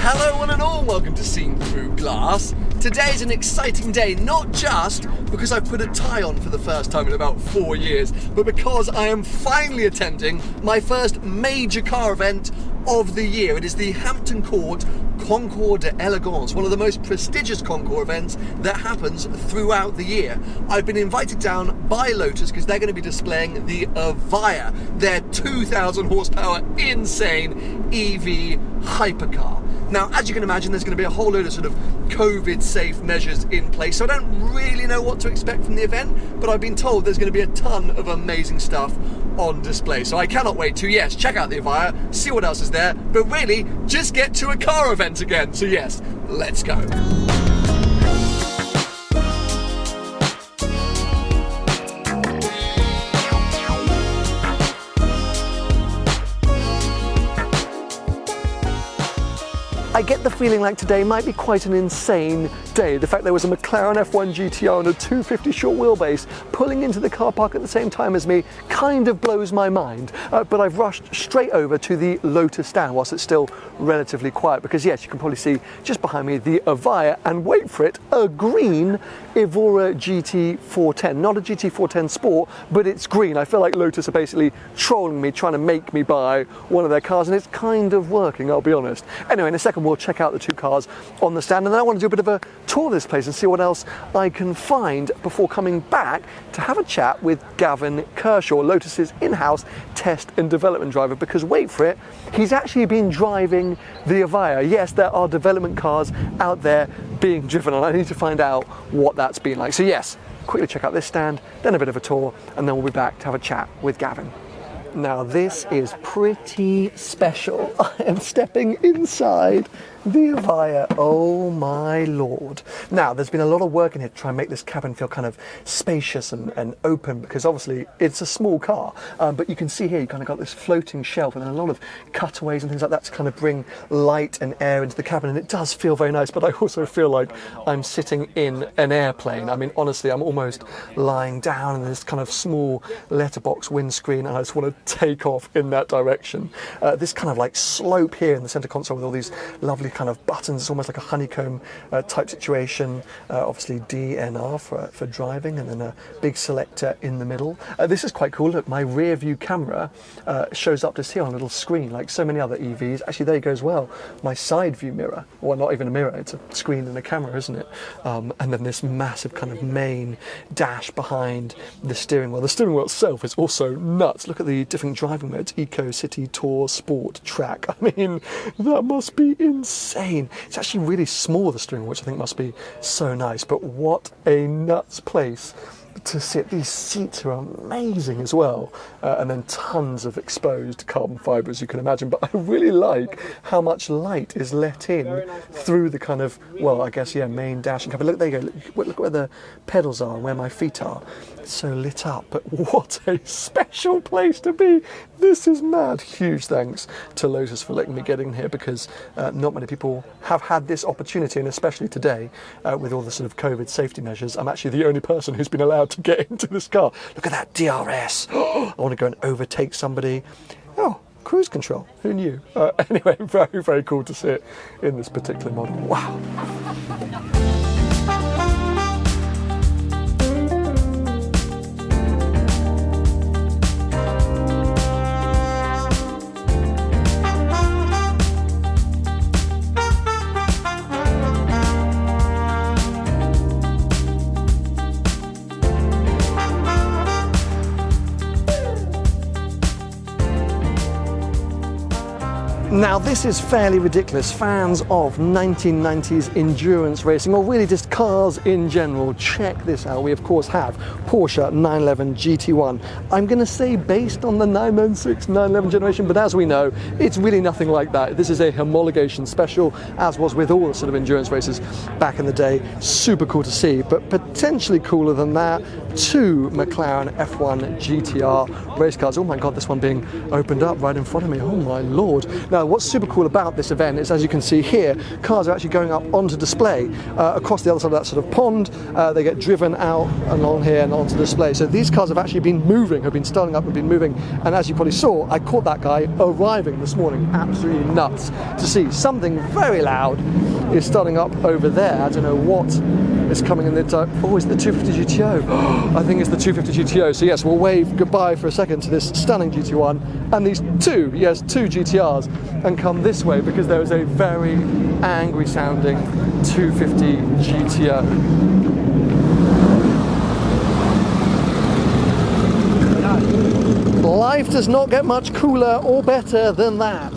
Hello one and all, welcome to Seen Through Glass. Today is an exciting day, not just because I've put a tie on for the first time in about 4 years, but because I am finally attending my first major car event of the year. It is the Hampton Court Concours D'Elegance, one of the most prestigious concours events that happens throughout the year. I've been invited down by Lotus because they're going to be displaying the Evija, their 2,000 horsepower insane EV hypercar. Now, as you can imagine, there's going to be a whole load of sort of COVID-safe measures in place, so I don't really know what to expect from the event, but I've been told there's going to be a ton of amazing stuff on display. So I cannot wait to, yes, check out the Evija, see what else is there, but really, just get to a car event again. So yes, let's go. I get the feeling like today might be quite an insane day. The fact there was a McLaren F1 GT1 and a 250 short wheelbase pulling into the car park at the same time as me kind of blows my mind. But I've rushed straight over to the Lotus Stand whilst it's still relatively quiet because yes, you can probably see just behind me the Evija and wait for it, a green Evora GT410. Not a GT410 Sport, but it's green. I feel like Lotus are basically trolling me, trying to make me buy one of their cars, and it's kind of working, I'll be honest. Anyway, in a second we'll check out the two cars on the stand, and then I want to do a bit of a tour of this place and see what else I can find before coming back to have a chat with Gavin Kershaw, Lotus's in-house test and development driver, because wait for it, he's actually been driving the Evija. Yes, there are development cars out there being driven, and I need to find out what that's been like. So yes, quickly check out this stand, then a bit of a tour, and then we'll be back to have a chat with Gavin. Now this is pretty special. I am stepping inside the Evija, oh my lord. Now there's been a lot of work in here to try and make this cabin feel kind of spacious and open, because obviously it's a small car, but you can see here you kind of got this floating shelf and then a lot of cutaways and things like that to kind of bring light and air into the cabin, and it does feel very nice, but I also feel like I'm sitting in an airplane. I mean, honestly, I'm almost lying down in this kind of small letterbox windscreen, and I just want to take off in that direction. This kind of like slope here in the center console with all these lovely kind of buttons, it's almost like a honeycomb type situation. Obviously DNR for driving, and then a big selector in the middle. This is quite cool. Look, my rear view camera shows up just here on a little screen like so many other EVs. Actually, there you go as well. My side view mirror, well, not even a mirror, it's a screen and a camera, isn't it? And then this massive kind of main dash behind the steering wheel. The steering wheel itself is also nuts. Look at the different driving modes: Eco, City, Tour, Sport, Track. I mean, that must be insane. It's actually really small, the steering wheel, which I think must be so nice, but what a nuts place to sit. These seats are amazing as well, and then tons of exposed carbon fibre, as you can imagine, but I really like how much light is let in through the kind of, well, I guess, yeah, main dash and cover. Look, there you go, look where the pedals are and where my feet are. It's so lit up, but what a special place to be. This is mad. Huge thanks to Lotus for letting me get in here, because not many people have had this opportunity, and especially today with all the sort of COVID safety measures, I'm actually the only person who's been allowed to get into this car. Look at that DRS. I want to go and overtake somebody. Oh, cruise control. Who knew? Anyway, very, very cool to sit in this particular model. Wow. Now this is fairly ridiculous. Fans of 1990s endurance racing, or really just cars in general, check this out. We of course have Porsche 911 GT1. I'm going to say based on the 996, 911 generation, but as we know, it's really nothing like that. This is a homologation special, as was with all the sort of endurance races back in the day. Super cool to see, but potentially cooler than that, two McLaren F1 GTR race cars. Oh my god, this one being opened up right in front of me. Oh my lord. Now what's what's super cool about this event is, as you can see here, cars are actually going up onto display across the other side of that sort of pond. They get driven out along here and onto display. So these cars have actually been moving, have been starting up and been moving. And as you probably saw, I caught that guy arriving this morning. Absolutely nuts to see. Something very loud is starting up over there. I don't know what is coming in the oh, it's the 250 GTO. I think it's the 250 GTO. So yes, we'll wave goodbye for a second to this stunning GT1 and these two GTRs, and come this way because there is a very angry sounding 250 GTO. Life does not get much cooler or better than that.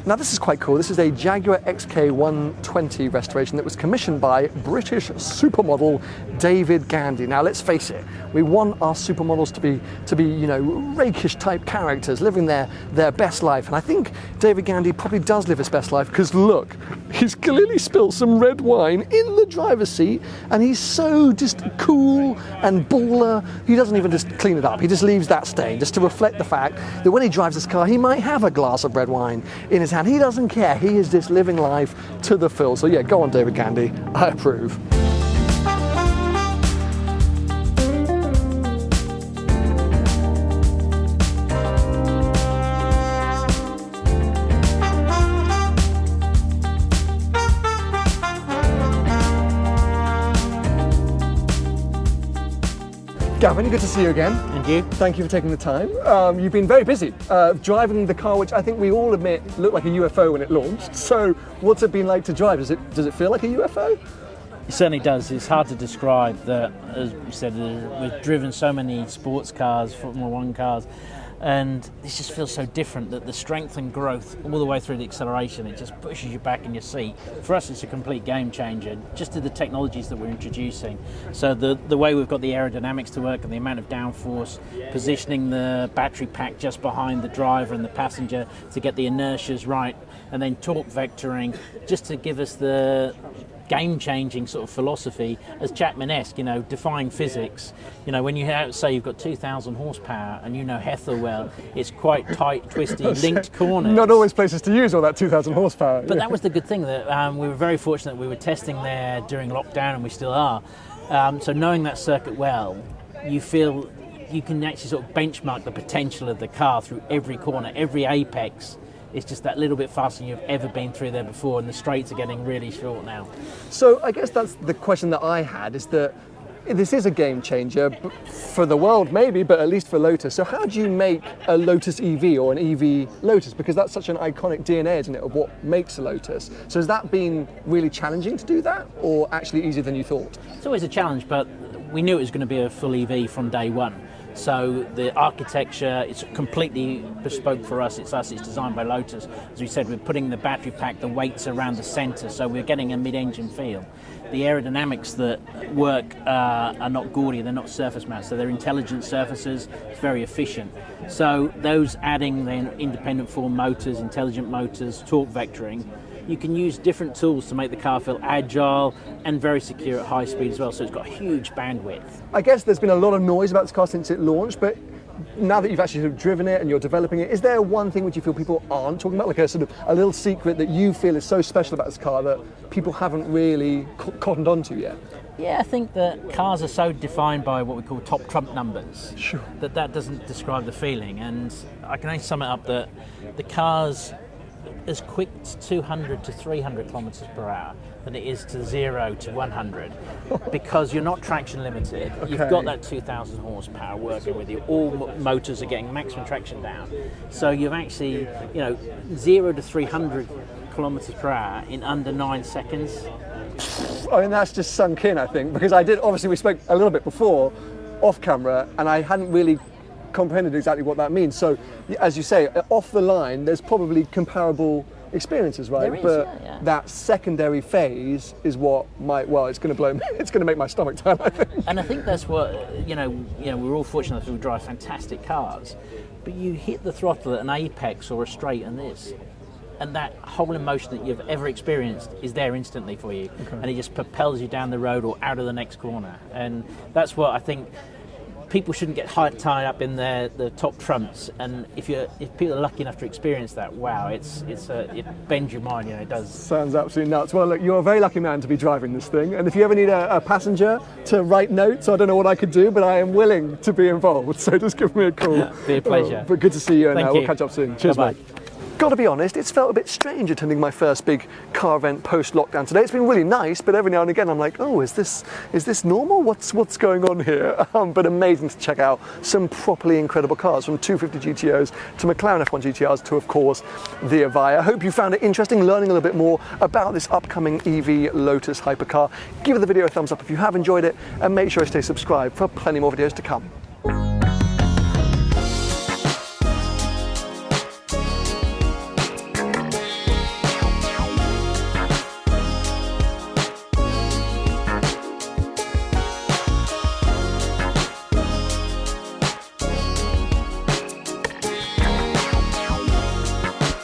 Now this is quite cool. This is a Jaguar XK120 restoration that was commissioned by British supermodel David Gandy. Now let's face it, we want our supermodels to be you know, rakish type characters living their best life, and I think David Gandy probably does live his best life because look, he's clearly spilled some red wine in the driver's seat, and he's so just cool and baller. He doesn't even just clean it up. He just leaves that stain just to reflect the fact that when he drives this car, he might have a glass of red wine in his hand. He doesn't care. He is just living life to the full. So yeah, go on, David Gandy. I approve. Gavin, good to see you again. And you? Thank you for taking the time. You've been very busy driving the car, which I think we all admit looked like a UFO when it launched. So what's it been like to drive? Does it feel like a UFO? It certainly does. It's hard to describe. That, as you said, we've driven so many sports cars, Formula One cars, and this just feels so different, that the strength and growth all the way through the acceleration, it just pushes you back in your seat. For us, it's a complete game changer, just to the technologies that we're introducing. So the way we've got the aerodynamics to work and the amount of downforce, positioning the battery pack just behind the driver and the passenger to get the inertias right, and then torque vectoring, just to give us the game-changing sort of philosophy, as Chapman-esque, you know, defying physics. You know, when you say you've got 2,000 horsepower and you know Hethel well, it's quite tight, twisty, linked corners. Not always places to use all that 2,000 horsepower. But that was the good thing, that we were very fortunate. We were testing there during lockdown, and we still are. So knowing that circuit well, you feel you can actually sort of benchmark the potential of the car through every corner, every apex. It's just that little bit faster than you've ever been through there before, and the straights are getting really short now. So I guess that's the question that I had, is that this is a game changer for the world maybe, but at least for Lotus. So how do you make a Lotus EV or an EV Lotus? Because that's such an iconic DNA, isn't it, of what makes a Lotus. So has that been really challenging to do that, or actually easier than you thought? It's always a challenge, but we knew it was going to be a full EV from day one. So the architecture, it's completely bespoke for us. It's designed by Lotus. As we said, we're putting the battery pack, the weights around the centre, so we're getting a mid-engine feel. The aerodynamics that work are not gaudy, they're not surface mount, so they're intelligent surfaces. It's very efficient. So those adding then independent form motors, intelligent motors, torque vectoring, you can use different tools to make the car feel agile and very secure at high speed as well, so it's got huge bandwidth. I guess there's been a lot of noise about this car since it launched, but now that you've actually sort of driven it and you're developing it, is there one thing which you feel people aren't talking about, like a sort of a little secret that you feel is so special about this car that people haven't really cottoned onto yet? Yeah, I think that cars are so defined by what we call top trump numbers. Sure. That doesn't describe the feeling, and I can only sum it up that the car's as quick to 200 to 300 kilometers per hour than it is to 0 to 100, because you're not traction limited. Okay. You've got that 2,000 horsepower working with you. All motors are getting maximum traction down. So you've actually, 0 to 300 kilometers per hour in under 9 seconds. I mean, that's just sunk in, I think, because obviously we spoke a little bit before off camera, and I hadn't really comprehended exactly what that means. So, as you say, off the line, there's probably comparable experiences, right? There is, but yeah. That secondary phase is what it's going to blow me. It's going to make my stomach turn, I think. And I think that's what we're all fortunate that we drive fantastic cars, but you hit the throttle at an apex or a straight and this, and that whole emotion that you've ever experienced is there instantly for you. Okay. And it just propels you down the road or out of the next corner. And that's what I think people shouldn't get tied up in the top trumps, and if people are lucky enough to experience that, wow, it bends your mind, it does. Sounds absolutely nuts. Well, look, you're a very lucky man to be driving this thing, and if you ever need a passenger to write notes, I don't know what I could do, but I am willing to be involved, so just give me a call. Be a pleasure. But good to see you, and Thank you. we'll catch up soon. Cheers, Bye-bye. mate. Got to be honest, it's felt a bit strange attending my first big car event post-lockdown today. It's been really nice, but every now and again I'm like, oh, is this normal? What's going on here? But amazing to check out some properly incredible cars, from 250 GTOs to McLaren F1 GTRs to, of course, the Evija. I hope you found it interesting learning a little bit more about this upcoming EV Lotus Hypercar. Give the video a thumbs up if you have enjoyed it, and make sure to stay subscribed for plenty more videos to come.